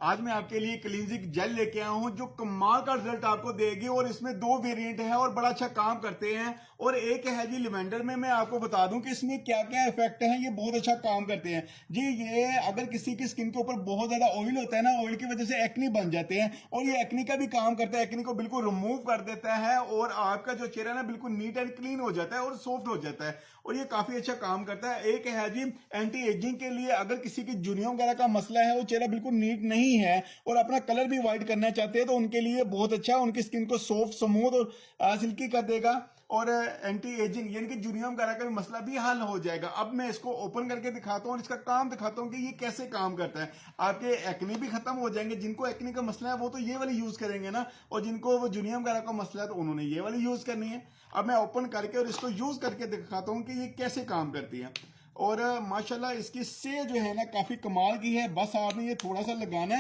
आज मैं आपके लिए क्लींजिंग जेल लेके आया हूं जो कमाल का रिजल्ट आपको देगी और इसमें 2 वेरिएंट है और बड़ा अच्छा काम करते हैं। और एक है जी लिवेंडर में। मैं आपको बता दूं कि इसमें क्या क्या इफेक्ट हैं, ये बहुत अच्छा काम करते हैं जी। ये अगर किसी की स्किन के ऊपर बहुत ज्यादा ऑयल होता है ना, ऑयल की वजह से एक्नी बन जाते हैं और ये एक्नी का भी काम करता है, एक्नी को बिल्कुल रिमूव कर देता है और आपका जो चेहरा ना बिल्कुल नीट एंड क्लीन हो जाता है और सॉफ्ट हो जाता है और ये काफी अच्छा काम करता है। एक है जी एंटी एजिंग के लिए, अगर किसी की जुनियों वगैरह का मसला है, वो चेहरा बिल्कुल नीट नहीं है और अपना कलर भी व्हाइट करना चाहते हैं तो उनके लिए बहुत अच्छा, उनकी स्किन को सॉफ्ट स्मूथ और सिल्की कर देगा और एंटी एजिंग यानी कि जुनियों वगैरह का भी मसला भी हल हो जाएगा। अब मैं इसको ओपन करके दिखाता हूँ और इसका काम दिखाता हूँ कि ये कैसे काम करता है। आपके एक्ने भी खत्म हो जाएंगे। जिनको एक्ने का मसला है वो तो ये वाली यूज करेंगे ना, और जिनको वो जुनियों वगैरह का मसला है तो उन्होंने ये वाली यूज करनी है। अब मैं ओपन करके और इसको यूज करके दिखाता हूँ कि ये कैसे काम करती है। और माशाल्लाह इसकी से जो है ना काफी कमाल की है। बस आपने ये थोड़ा सा लगाना है